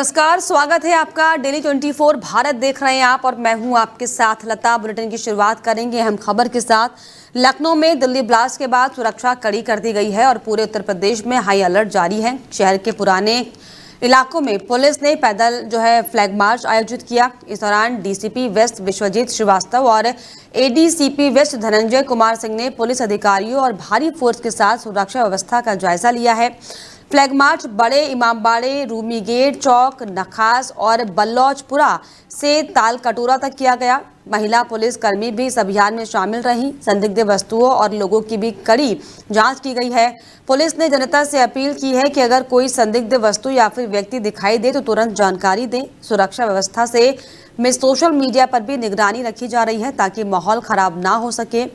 नमस्कार, स्वागत है आपका। डेली 24 भारत देख रहे हैं आप और मैं हूं आपके साथ लता। बुलेटिन की शुरुआत करेंगे अहम खबर के साथ। लखनऊ में दिल्ली ब्लास्ट के बाद सुरक्षा कड़ी कर दी गई है और पूरे उत्तर प्रदेश में हाई अलर्ट जारी है। शहर के पुराने इलाकों में पुलिस ने पैदल फ्लैग मार्च आयोजित किया। इस दौरान डीसीपी वेस्ट विश्वजीत श्रीवास्तव और एडीसीपी वेस्ट धनंजय कुमार सिंह ने पुलिस अधिकारियों और भारी फोर्स के साथ सुरक्षा व्यवस्था का जायजा लिया है। फ्लैग मार्च बड़े इमामबाड़े, रूमी गेट, चौक, नखास और बल्लौचपुरा से ताल कटोरा तक किया गया। महिला पुलिस कर्मी भी इस अभियान में शामिल रहीं। संदिग्ध वस्तुओं और लोगों की भी कड़ी जांच की गई है। पुलिस ने जनता से अपील की है कि अगर कोई संदिग्ध वस्तु या फिर व्यक्ति दिखाई दे तो तुरंत जानकारी दें। सुरक्षा व्यवस्था में सोशल मीडिया पर भी निगरानी रखी जा रही है ताकि माहौल खराब ना हो सके।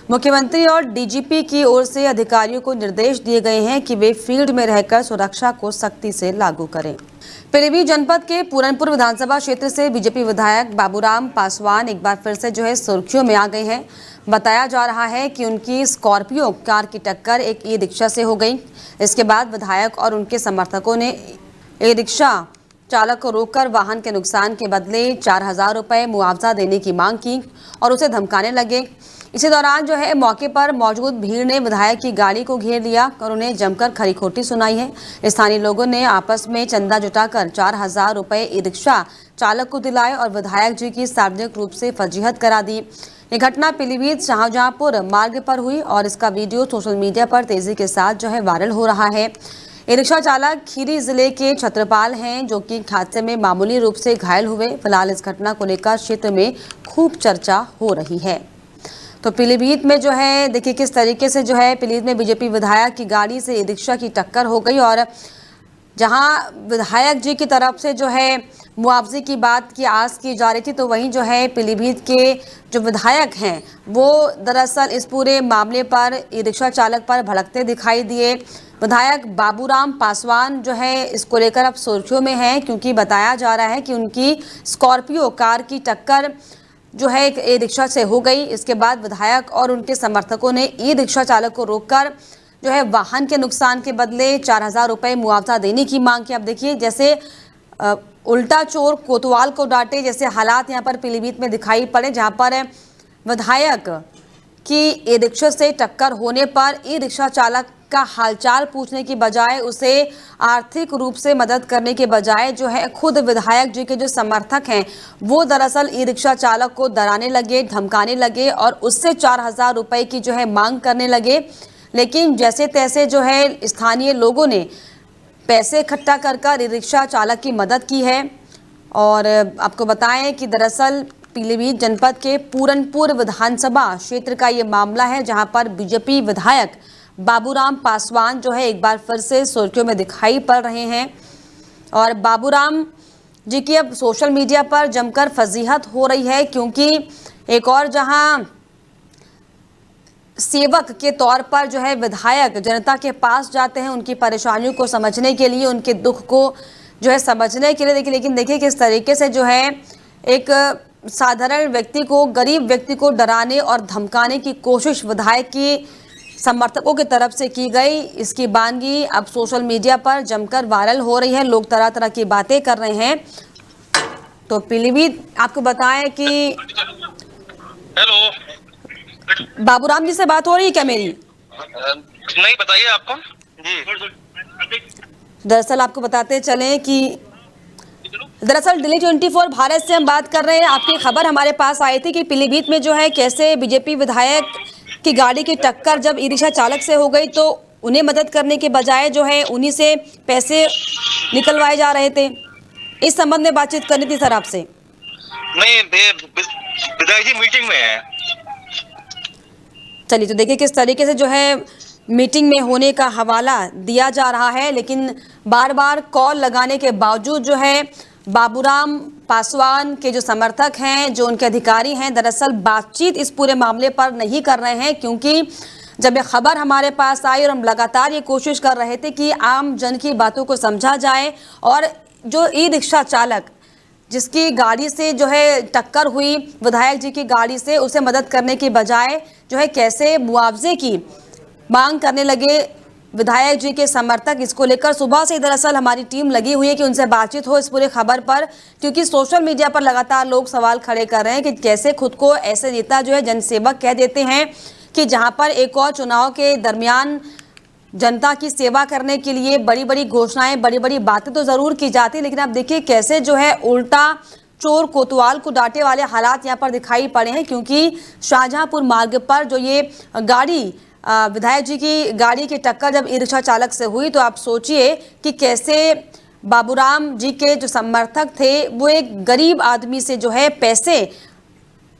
मुख्यमंत्री और डीजीपी की ओर से अधिकारियों को निर्देश दिए गए हैं कि वे फील्ड में रहकर सुरक्षा को सख्ती से लागू करें। पीलीभीत जनपद के पूरनपुर विधानसभा क्षेत्र से बीजेपी विधायक बाबूराम पासवान एक बार फिर से सुर्खियों में आ गए हैं। बताया जा रहा है कि उनकी स्कॉर्पियो कार की टक्कर एक ई रिक्शा से हो गई। इसके बाद विधायक और उनके समर्थकों ने ई रिक्शा चालक को रोककर वाहन के नुकसान के बदले 4,000 रुपये मुआवजा देने की मांग की और उसे धमकाने लगे। इसी दौरान मौके पर मौजूद भीड़ ने विधायक की गाड़ी को घेर लिया और उन्हें जमकर खरी खोटी सुनाई है। स्थानीय लोगों ने आपस में चंदा जुटाकर 4,000 रुपये ई रिक्शा चालक को दिलाए और विधायक जी की सार्वजनिक रूप से फजीहत करा दी। ये घटना पीलीभीत शाहजहांपुर मार्ग पर हुई और इसका वीडियो सोशल मीडिया पर तेजी के साथ वायरल हो रहा है। ई रिक्शा चालक खीरी जिले के छत्रपाल हैं, जो कि हादसे में मामूली रूप से घायल हुए। फिलहाल इस घटना को लेकर क्षेत्र में खूब चर्चा हो रही है। तो पीलीभीत में देखिए किस तरीके से पीलीभीत में बीजेपी विधायक की गाड़ी से ई रिक्शा की टक्कर हो गई और जहां विधायक जी की तरफ से मुआवजे की बात की आस की जा रही थी, तो वहीं पीलीभीत के जो विधायक हैं वो दरअसल इस पूरे मामले पर ई रिक्शा चालक पर भड़कते दिखाई दिए। विधायक बाबूराम पासवान इसको लेकर अब सुर्खियों में हैं, क्योंकि बताया जा रहा है कि उनकी स्कॉर्पियो कार की टक्कर एक ई रिक्शा से हो गई। इसके बाद विधायक और उनके समर्थकों ने ई रिक्शा चालक को रोककर वाहन के नुकसान के बदले 4,000 रुपये मुआवजा देने की मांग की। अब देखिए उल्टा चोर कोतवाल को डांटे जैसे हालात यहाँ पर पीलीभीत में दिखाई पड़े, जहाँ पर विधायक की ई रिक्शा से टक्कर होने पर ई रिक्शा चालक का हालचाल पूछने की बजाय उसे आर्थिक रूप से मदद करने के बजाय खुद विधायक जी के जो समर्थक हैं वो दरअसल ई रिक्शा चालक को डराने लगे, धमकाने लगे और उससे 4,000 रुपये की मांग करने लगे। लेकिन जैसे तैसे स्थानीय लोगों ने पैसे इकट्ठा कर ई रिक्शा चालक की मदद की है। और आपको बताएं कि दरअसल पीलीभीत जनपद के पूरनपुर विधानसभा क्षेत्र का ये मामला है, जहां पर बीजेपी विधायक बाबूराम पासवान एक बार फिर से सुर्खियों में दिखाई पड़ रहे हैं। और बाबूराम जी की अब सोशल मीडिया पर जमकर फजीहत हो रही है, क्योंकि एक और जहां सेवक के तौर पर विधायक जनता के पास जाते हैं उनकी परेशानियों को समझने के लिए, उनके दुख को समझने के लिए। लेकिन देखिए किस तरीके से एक साधारण व्यक्ति को, गरीब व्यक्ति को डराने और धमकाने की कोशिश विधायक की समर्थकों की तरफ से की गई। इसकी बानगी अब सोशल मीडिया पर जमकर वायरल हो रही है। लोग तरह तरह की बातें कर रहे हैं। तो पीलीभीत आपको बताएं कि हेलो, बाबूराम जी से बात हो रही है क्या मेरी? नहीं, बताइए आपको जी। दरअसल आपको बताते चलें कि दरअसल दिल्ली 24 भारत से हम बात कर रहे हैं। आपकी खबर हमारे पास आई थी कि पीलीभीत में कैसे बीजेपी विधायक की गाड़ी की टक्कर जब ई रिक्शा चालक से हो गई तो उन्हें मदद करने के बजाय उन्हीं से पैसे निकलवाए जा रहे थे। इस संबंध में बातचीत करनी थी सर आपसे। नहीं, विधायक जी मीटिंग में है। चलिए, तो देखिए किस तरीके से मीटिंग में होने का हवाला दिया जा रहा है, लेकिन बार बार कॉल लगाने के बावजूद बाबूराम पासवान के जो समर्थक हैं, जो उनके अधिकारी हैं, दरअसल बातचीत इस पूरे मामले पर नहीं कर रहे हैं। क्योंकि जब ये खबर हमारे पास आई और हम लगातार ये कोशिश कर रहे थे कि आम जन की बातों को समझा जाए और जो ई रिक्शा चालक जिसकी गाड़ी से टक्कर हुई विधायक जी की गाड़ी से, उसे मदद करने की बजाय कैसे मुआवजे की मांग करने लगे विधायक जी के समर्थक इसको लेकर सुबह से दरअसल हमारी टीम लगी हुई है कि उनसे बातचीत हो इस पूरे खबर पर, क्योंकि सोशल मीडिया पर लगातार लोग सवाल खड़े कर रहे हैं कि कैसे खुद को ऐसे नेता जो है जनसेवक कह देते हैं कि जहां पर एक और चुनाव के दरमियान जनता की सेवा करने के लिए बड़ी बड़ी घोषणाएं, बड़ी बड़ी बातें तो जरूर की जाती, लेकिन आप देखिए कैसे जो है उल्टा चोर कोतवाल को डांटे वाले हालात यहां पर दिखाई पड़े हैं। क्योंकि शाहजहांपुर मार्ग पर जो ये गाड़ी विधायक जी की गाड़ी की टक्कर जब ई रिक्शा चालक से हुई, तो आप सोचिए कि कैसे बाबूराम जी के जो समर्थक थे वो एक गरीब आदमी से जो है पैसे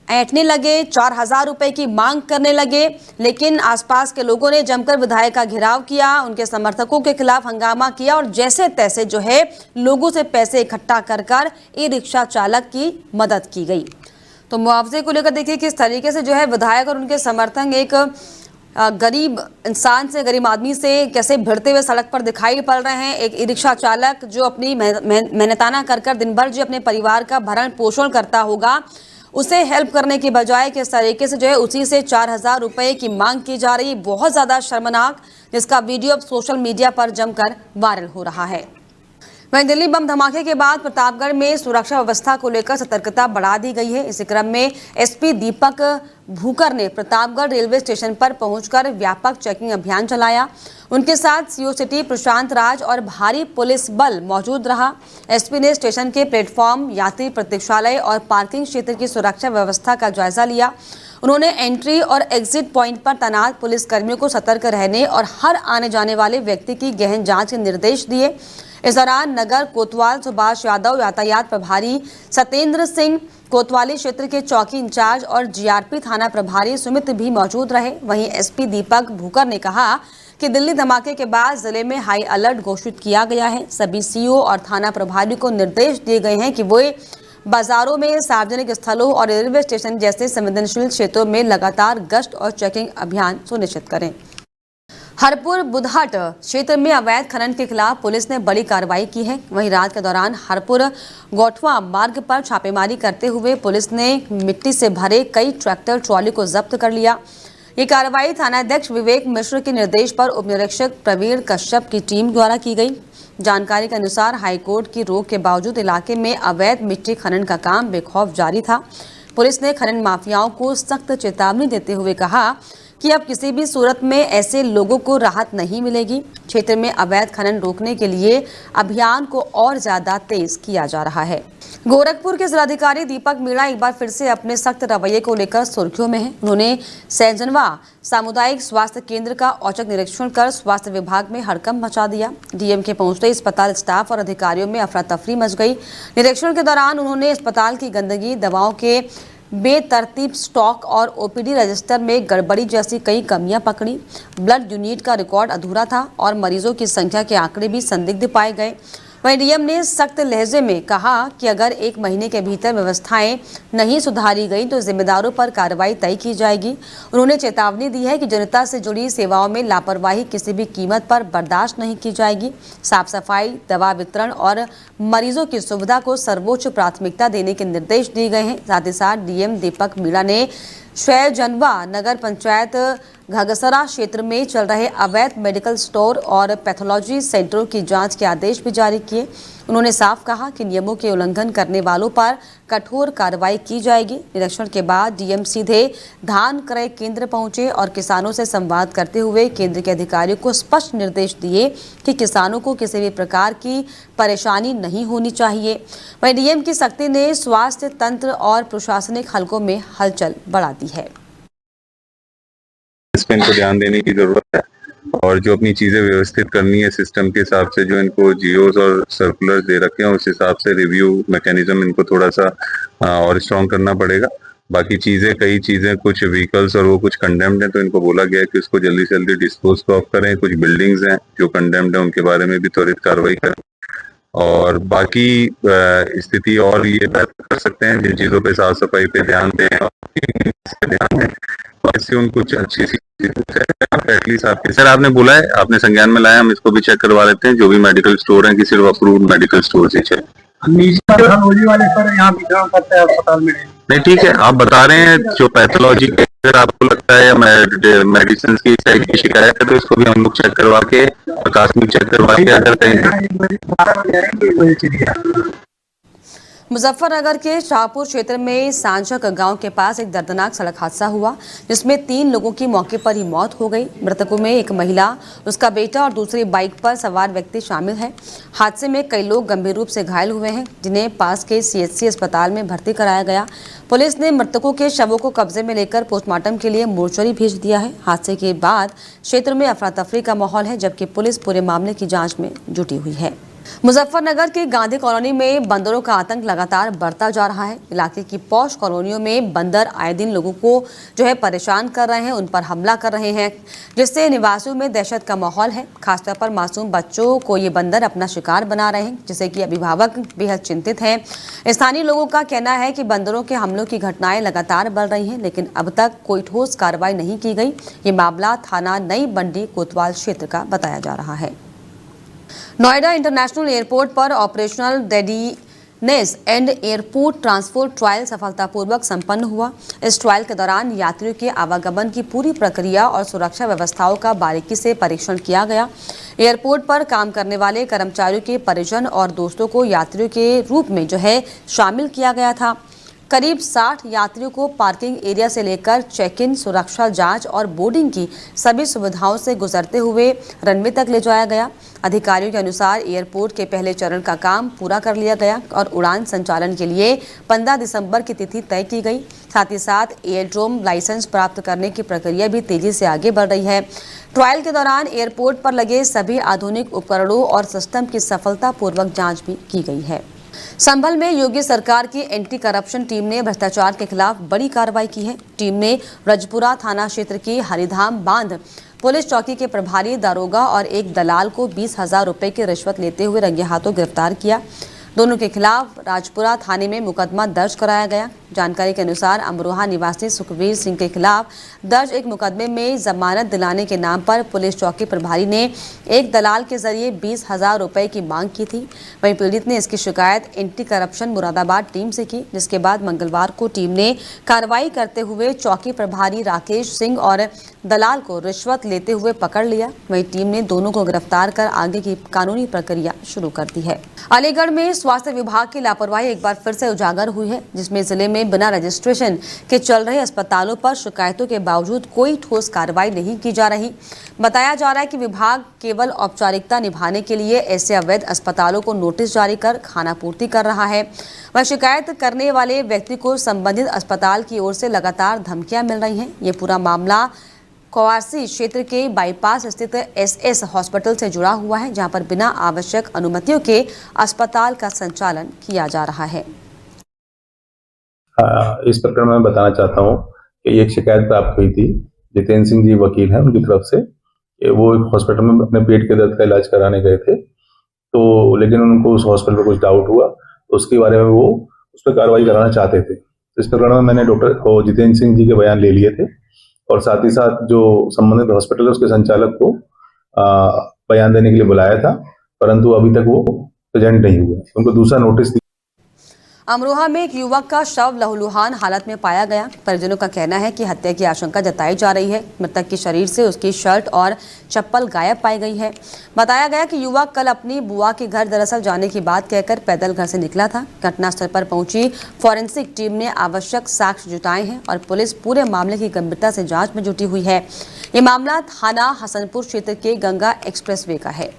ऐंठने लगे, 4,000 रुपए की मांग करने लगे। लेकिन आसपास के लोगों ने जमकर विधायक का घेराव किया, उनके समर्थकों के खिलाफ हंगामा किया और जैसे तैसे जो है लोगों से पैसे इकट्ठा कर ई रिक्शा चालक की मदद की गई। तो मुआवजे को लेकर देखिए किस तरीके से जो है विधायक और उनके समर्थक एक गरीब इंसान से, गरीब आदमी से कैसे भिड़ते हुए सड़क पर दिखाई पड़ रहे हैं। एक ई रिक्शा चालक जो अपनी मेहनताना कर दिन भर जो अपने परिवार का भरण पोषण करता होगा, उसे हेल्प करने की बजाय किस तरीके से जो है उसी से 4,000 रुपए की मांग की जा रही, बहुत ज़्यादा शर्मनाक, जिसका वीडियो अब सोशल मीडिया पर जमकर वायरल हो रहा है। वहीं दिल्ली बम धमाके के बाद प्रतापगढ़ में सुरक्षा व्यवस्था को लेकर सतर्कता बढ़ा दी गई है। इसी क्रम में एसपी दीपक भूकर ने प्रतापगढ़ रेलवे स्टेशन पर पहुंचकर व्यापक चेकिंग अभियान चलाया। उनके साथ सीओ सिटी प्रशांत राज और भारी पुलिस बल मौजूद रहा। एसपी ने स्टेशन के प्लेटफॉर्म, यात्री प्रतीक्षालय और पार्किंग क्षेत्र की सुरक्षा व्यवस्था का जायजा लिया। उन्होंने एंट्री और एग्जिट पॉइंट पर तैनात पुलिस कर्मियों को सतर्क रहने और हर आने जाने वाले व्यक्ति की गहन जांच के निर्देश दिए। इस दौरान नगर कोतवाल सुभाष यादव, यातायात प्रभारी सत्येंद्र सिंह, कोतवाली क्षेत्र के चौकी इंचार्ज और जीआरपी थाना प्रभारी सुमित भी मौजूद रहे। वहीं एसपी दीपक भूकर ने कहा कि दिल्ली धमाके के बाद जिले में हाई अलर्ट घोषित किया गया है। सभी सीओ और थाना प्रभारी को निर्देश दिए गए हैं कि वो बाजारों में, सार्वजनिक स्थलों और रेलवे स्टेशन जैसे संवेदनशील क्षेत्रों में लगातार गश्त और चेकिंग अभियान सुनिश्चित करें। हरपुर बुधहट क्षेत्र में अवैध खनन के खिलाफ पुलिस ने बड़ी कार्रवाई की है। वहीं रात के दौरान हरपुर गोठवा मार्ग पर छापेमारी करते हुए पुलिस ने मिट्टी से भरे कई ट्रैक्टर ट्रॉली को जब्त कर लिया। ये कार्रवाई थानाध्यक्ष विवेक मिश्र के निर्देश पर उप निरीक्षक प्रवीण कश्यप की टीम द्वारा की गई। जानकारी के अनुसार हाईकोर्ट की रोक के बावजूद इलाके में अवैध मिट्टी खनन का काम बेखौफ जारी था। पुलिस ने खनन माफियाओं को सख्त चेतावनी देते हुए कहा कि अब किसी भी सूरत में ऐसे लोगों को राहत नहीं मिलेगी। क्षेत्र में अवैध खनन रोकने के लिए अभियान को और ज्यादा तेज किया जा रहा है। गोरखपुर के जिलाधिकारी दीपक मीणा एक बार फिर से अपने सख्त रवैये को लेकर सुर्खियों में हैं। उन्होंने सैजनवा सामुदायिक स्वास्थ्य केंद्र का औचक निरीक्षण कर स्वास्थ्य विभाग में हड़कंप मचा दिया। डीएम के पहुंचते अस्पताल स्टाफ और अधिकारियों में अफरा तफरी मच गई। निरीक्षण के दौरान उन्होंने अस्पताल की गंदगी, दवाओं के बेतरतीब स्टॉक और ओपीडी रजिस्टर में गड़बड़ी जैसी कई कमियां पकड़ी। ब्लड यूनिट का रिकॉर्ड अधूरा था और मरीजों की संख्या के आंकड़े भी संदिग्ध पाए गए। वहीं डीएम ने सख्त लहजे में कहा कि अगर 1 महीने के भीतर व्यवस्थाएं नहीं सुधारी गई तो जिम्मेदारों पर कार्रवाई तय की जाएगी। उन्होंने चेतावनी दी है कि जनता से जुड़ी सेवाओं में लापरवाही किसी भी कीमत पर बर्दाश्त नहीं की जाएगी। साफ सफाई, दवा वितरण और मरीजों की सुविधा को सर्वोच्च प्राथमिकता देने के निर्देश दिए गए हैं। साथ ही साथ डीएम दीपक मीणा ने शैलजनवा नगर पंचायत घगसरा क्षेत्र में चल रहे अवैध मेडिकल स्टोर और पैथोलॉजी सेंटरों की जांच के आदेश भी जारी किए। उन्होंने साफ कहा कि नियमों के उल्लंघन करने वालों पर कठोर कार्रवाई की जाएगी। निरीक्षण के बाद डीएम सीधे धान क्रय केंद्र पहुंचे और किसानों से संवाद करते हुए केंद्र के अधिकारियों को स्पष्ट निर्देश दिए कि किसानों को किसी भी प्रकार की परेशानी नहीं होनी चाहिए। वहीं डीएम की सख्ती ने स्वास्थ्य तंत्र और प्रशासनिक हलकों में हलचल बढ़ा दी है। इस पे इनको ध्यान देने की जरूरत है और जो अपनी चीजें व्यवस्थित करनी है सिस्टम के हिसाब से, जो इनको जीओस और सर्कुलर्स दे रखे हैं उस हिसाब से रिव्यू मैकेनिज्म इनको थोड़ा सा और स्ट्रॉन्ग करना पड़ेगा। बाकी कई चीजें कुछ व्हीकल्स और वो कुछ कंडेम्ड है, तो इनको बोला गया है कि उसको जल्दी से जल्दी डिस्पोज ऑफ करें। कुछ बिल्डिंग्स हैं जो कंडेम्ड है, उनके बारे में भी त्वरित कार्रवाई करें और बाकी स्थिति और ये बेहतर कर सकते हैं। जिन चीजों पे साफ सफाई पे ध्यान दें ऐसे उन कुछ अच्छी सी एटलीस्ट आपके सर आपने बोला है, आपने संज्ञान में लाया, हम इसको भी चेक करवा लेते हैं जो भी मेडिकल स्टोर है कि सिर्फ अप्रूव्ड मेडिकल स्टोर से चेक वाले सर यहाँ वितरण करते हैं अस्पताल में। नहीं ठीक है, आप बता रहे हैं जो पैथोलॉजी अगर आपको लगता है मेडिसिन की साइड की शिकायत है तो इसको भी हम लोग चेक करवा के प्राथमिक चेक करवा के अगर कहीं मुजफ्फरनगर के शाहपुर क्षेत्र में सांझक गांव के पास एक दर्दनाक सड़क हादसा हुआ जिसमें 3 लोगों की मौके पर ही मौत हो गई। मृतकों में एक महिला, उसका बेटा और दूसरी बाइक पर सवार व्यक्ति शामिल हैं। हादसे में कई लोग गंभीर रूप से घायल हुए हैं जिन्हें पास के सीएचसी अस्पताल में भर्ती कराया गया। पुलिस ने मृतकों के शवों को कब्जे में लेकर पोस्टमार्टम के लिए मोर्चरी भेज दिया है। हादसे के बाद क्षेत्र में अफरा तफरी का माहौल है जबकि पुलिस पूरे मामले की जाँच में जुटी हुई है। मुजफ्फरनगर के गांधी कॉलोनी में बंदरों का आतंक लगातार बढ़ता जा रहा है। इलाके की पौष कॉलोनियों में बंदर आए दिन लोगों को परेशान कर रहे हैं, उन पर हमला कर रहे हैं, जिससे निवासियों में दहशत का माहौल है। खासतौर पर मासूम बच्चों को ये बंदर अपना शिकार बना रहे हैं, जिससे कि अभिभावक बेहद चिंतित हैं। स्थानीय लोगों का कहना है कि बंदरों के हमलों की घटनाएं लगातार बढ़ रही हैं, लेकिन अब तक कोई ठोस कार्रवाई नहीं की गई। ये मामला थाना नई बंडी कोतवाल क्षेत्र का बताया जा रहा है। नोएडा इंटरनेशनल एयरपोर्ट पर operational readiness and airport transport trial सफलतापूर्वक संपन्न हुआ। इस ट्रायल के दौरान यात्रियों के आवागमन की पूरी प्रक्रिया और सुरक्षा व्यवस्थाओं का बारीकी से परीक्षण किया गया। एयरपोर्ट पर काम करने वाले कर्मचारियों के परिजन और दोस्तों को यात्रियों के रूप में शामिल किया गया था। करीब 60 यात्रियों को पार्किंग एरिया से लेकर चेक इन, सुरक्षा जांच और बोर्डिंग की सभी सुविधाओं से गुजरते हुए रनवे तक ले जाया गया। अधिकारियों के अनुसार एयरपोर्ट के पहले चरण का काम पूरा कर लिया गया और उड़ान संचालन के लिए 15 दिसंबर की तिथि तय की गई। साथ ही साथ एयरड्रोम लाइसेंस प्राप्त करने की प्रक्रिया भी तेजी से आगे बढ़ रही है। ट्रायल के दौरान एयरपोर्ट पर लगे सभी आधुनिक उपकरणों और सिस्टम की सफलतापूर्वक जाँच भी की गई है। संभल में योगी सरकार की एंटी करप्शन टीम ने भ्रष्टाचार के खिलाफ बड़ी कार्रवाई की है। टीम ने रजपुरा थाना क्षेत्र की हरिधाम बांध पुलिस चौकी के प्रभारी दारोगा और एक दलाल को 20,000 रुपए की रिश्वत लेते हुए रंगे हाथों गिरफ्तार किया। दोनों के खिलाफ राजपुरा थाने में मुकदमा दर्ज कराया गया। जानकारी के अनुसार अमरोहा निवासी सुखवीर सिंह के खिलाफ दर्ज एक मुकदमे में जमानत दिलाने के नाम पर पुलिस चौकी प्रभारी ने एक दलाल के जरिए 20,000 रुपए की मांग की थी। वहीं पीड़ित ने इसकी शिकायत एंटी करप्शन मुरादाबाद टीम से की, जिसके बाद मंगलवार को टीम ने कार्रवाई करते हुए चौकी प्रभारी राकेश सिंह और दलाल को रिश्वत लेते हुए पकड़ लिया। वहीं टीम ने दोनों को गिरफ्तार कर आगे की कानूनी प्रक्रिया शुरू कर दी है। अलीगढ़ में स्वास्थ्य विभाग की लापरवाही एक बार फिर से उजागर हुई है, जिसमें जिले में बिना रजिस्ट्रेशन के चल रहे अस्पतालों पर शिकायतों के बावजूद कोई ठोस कार्रवाई नहीं की जा रही। बताया जा रहा है कि विभाग केवल औपचारिकता निभाने के लिए ऐसे अवैध अस्पतालों को नोटिस जारी कर खानापूर्ति कर रहा है। वह शिकायत करने वाले व्यक्ति को संबंधित अस्पताल की ओर से लगातार धमकियां मिल रही हैं। ये पूरा मामला कवासी क्षेत्र के बाईपास स्थित एसएस हॉस्पिटल से जुड़ा हुआ है, जहां पर बिना आवश्यक अनुमतियों के अस्पताल का संचालन किया जा रहा है। इस प्रकरण में बताना चाहता हूं कि एक शिकायत प्राप्त हुई थी। जितेंद्र सिंह जी वकील हैं, उनकी तरफ से वो एक हॉस्पिटल में अपने पेट के दर्द का इलाज कराने गए थे, तो लेकिन उनको उस हॉस्पिटल में कुछ डाउट हुआ, तो उसके बारे में वो उस पर कार्रवाई कराना चाहते थे। इस प्रकरण में मैंने डॉक्टर जितेंद्र सिंह जी के बयान ले लिए थे और साथ ही साथ जो संबंधित हॉस्पिटल है उसके संचालक को बयान देने के लिए बुलाया था, परंतु अभी तक वो प्रेजेंट नहीं हुए। उनको दूसरा नोटिस। अमरोहा में एक युवक का शव लहूलुहान हालत में पाया गया। परिजनों का कहना है कि हत्या की आशंका जताई जा रही है। मृतक के शरीर से उसकी शर्ट और चप्पल गायब पाई गई है। बताया गया कि युवक कल अपनी बुआ के घर दरअसल जाने की बात कहकर पैदल घर से निकला था। घटनास्थल पर पहुंची फॉरेंसिक टीम ने आवश्यक साक्ष्य जुटाए हैं और पुलिस पूरे मामले की गंभीरता से जाँच में जुटी हुई है। ये मामला थाना हसनपुर क्षेत्र के गंगा एक्सप्रेसवे का है।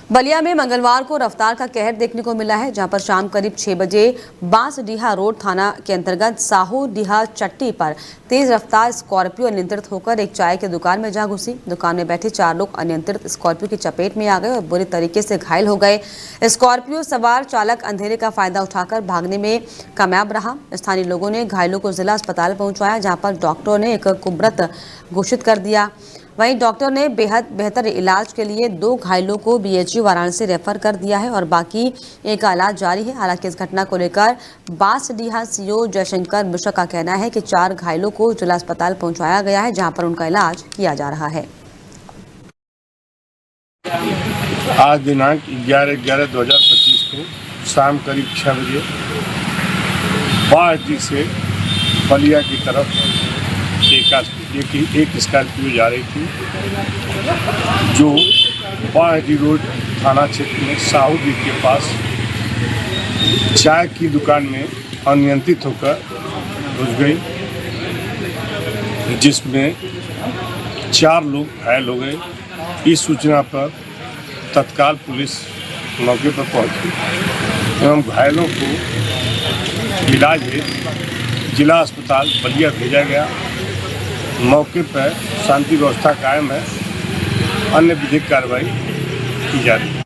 बलिया में मंगलवार को रफ्तार का कहर देखने को मिला है, जहां पर शाम करीब 6 बजे बांसडीहा रोड थाना के अंतर्गत साहू डीहा चट्टी पर तेज रफ्तार स्कॉर्पियो अनियंत्रित होकर एक चाय की दुकान में जा घुसी। दुकान में बैठे 4 लोग अनियंत्रित स्कॉर्पियो की चपेट में आ गए और बुरी तरीके से घायल हो गए। स्कॉर्पियो सवार चालक अंधेरे का फायदा उठाकर भागने में कामयाब रहा। स्थानीय लोगों ने घायलों को जिला अस्पताल पहुंचाया, जहां पर डॉक्टरों ने एक कुमृत घोषित कर दिया। वहीं डॉक्टर ने बेहतर इलाज के लिए 2 घायलों को बीएचयू वाराणसी रेफर कर दिया है और बाकी एक का इलाज जारी है। हालांकि इस घटना को लेकर बांसडीहा सीओ जयशंकर मिश्रा का कहना है कि 4 घायलों को जिला अस्पताल पहुंचाया गया है, जहां पर उनका इलाज किया जा रहा है। आज दिनांक 11/11/2025 को शाम करीब 6 बजे बांसडीह से बलिया की तरफ एक स्कॉर्पियो जा रही थी जो बाहरी रोड थाना क्षेत्र में साहूदी के पास चाय की दुकान में अनियंत्रित होकर घुस गई, जिसमें 4 लोग घायल हो गए। इस सूचना पर तत्काल पुलिस मौके पर पहुंची एवं घायलों को इलाज हेतु जिला अस्पताल बलिया भेजा गया। मौके पर शांति व्यवस्था कायम है, अन्य विधिक कार्रवाई की जा रही है।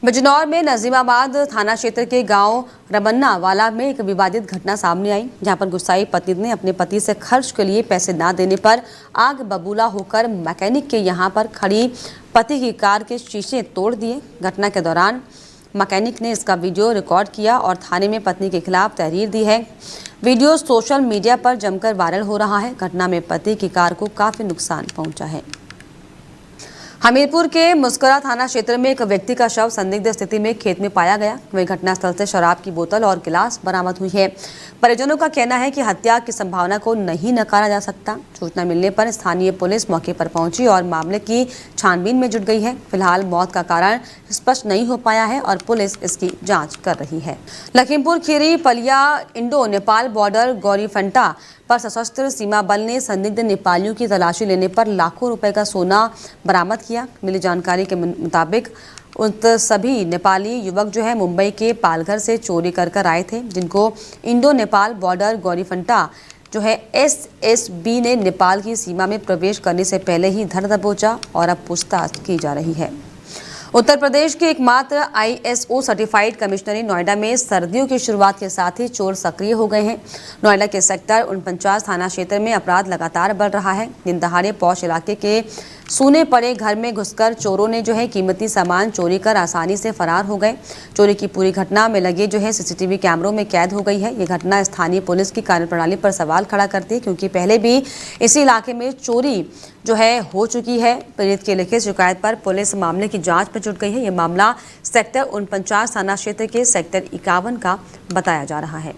बिजनौर में नजीमाबाद थाना क्षेत्र के गांव रमन्ना वाला में एक विवादित घटना सामने आई, जहां पर गुस्साई पत्नी ने अपने पति से खर्च के लिए पैसे ना देने पर आग बबूला होकर मैकेनिक के यहां पर खड़ी पति की कार के शीशे तोड़ दिए। घटना के दौरान मैकेनिक ने इसका वीडियो रिकॉर्ड किया और थाने में पत्नी के खिलाफ तहरीर दी है। वीडियो सोशल मीडिया पर जमकर वायरल हो रहा है। घटना में पति की कार को काफी नुकसान पहुंचा है। हमीरपुर के मुस्करा थाना क्षेत्र में एक व्यक्ति का शव संदिग्ध स्थिति में खेत में पाया गया। वहीं घटनास्थल से शराब की बोतल और गिलास बरामद हुई है। परिजनों का कहना है कि हत्या की संभावना को नहीं नकारा जा सकता। सूचना मिलने पर स्थानीय पुलिस मौके पर पहुंची और मामले की छानबीन में जुट गई है। फिलहाल मौत का कारण स्पष्ट नहीं हो पाया है और पुलिस इसकी जांच कर रही है। लखीमपुर खीरी पलिया इंडो नेपाल बॉर्डर गौरीफंटा पर सशस्त्र सीमा बल ने संदिग्ध नेपालियों की तलाशी लेने पर लाखों रुपए का सोना बरामद किया। मिली जानकारी के मुताबिक उन सभी नेपाली युवक जो है मुंबई के पालघर से चोरी कर आए थे, जिनको इंडो नेपाल बॉर्डर गौरीफंटा जो है SSB ने नेपाल की सीमा में प्रवेश करने से पहले ही धर दबोचा और अब पूछताछ की जा रही है। उत्तर प्रदेश के एकमात्र ISO सर्टिफाइड कमिश्नरी नोएडा में सर्दियों की शुरुआत के साथ ही चोर सक्रिय हो गए हैं। नोएडा के सेक्टर 49 थाना क्षेत्र में अपराध लगातार बढ़ रहा है। दिन दहाड़े पौष इलाके के सूने पड़े घर में घुसकर चोरों ने जो है कीमती सामान चोरी कर आसानी से फरार हो गए। चोरी की पूरी घटना में लगे जो है CCTV कैमरों में कैद हो गई है। ये घटना स्थानीय पुलिस की कार्यप्रणाली पर सवाल खड़ा करती है, क्योंकि पहले भी इसी इलाके में चोरी जो है हो चुकी है। पीड़ित की लिखित शिकायत पर पुलिस मामले की जांच पर जुट गई है। ये मामला सेक्टर 49 थाना क्षेत्र के सेक्टर 51 का बताया जा रहा है।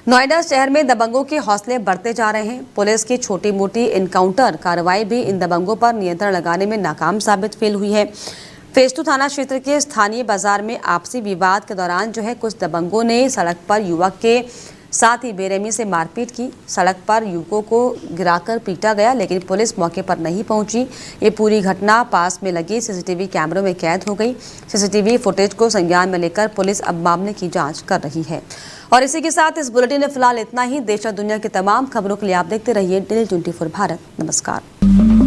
नोएडा शहर में दबंगों के हौसले बढ़ते जा रहे हैं। पुलिस की छोटी मोटी इनकाउंटर कार्रवाई भी इन दबंगों पर नियंत्रण लगाने में नाकाम साबित फेल हुई है। फेज 2 थाना क्षेत्र के स्थानीय बाजार में आपसी विवाद के दौरान जो है कुछ दबंगों ने सड़क पर युवक के साथ ही बेरहमी से मारपीट की। सड़क पर युवकों को गिराकर पीटा गया, लेकिन पुलिस मौके पर नहीं पहुंची। ये पूरी घटना पास में लगी CCTV कैमरों में कैद हो गई। CCTV फुटेज को संज्ञान में लेकर पुलिस अब मामले की जांच कर रही है। और इसी के साथ इस बुलेटिन में फिलहाल इतना ही। देश और दुनिया की तमाम खबरों के लिए आप देखते रहिए डेली 24 भारत। नमस्कार।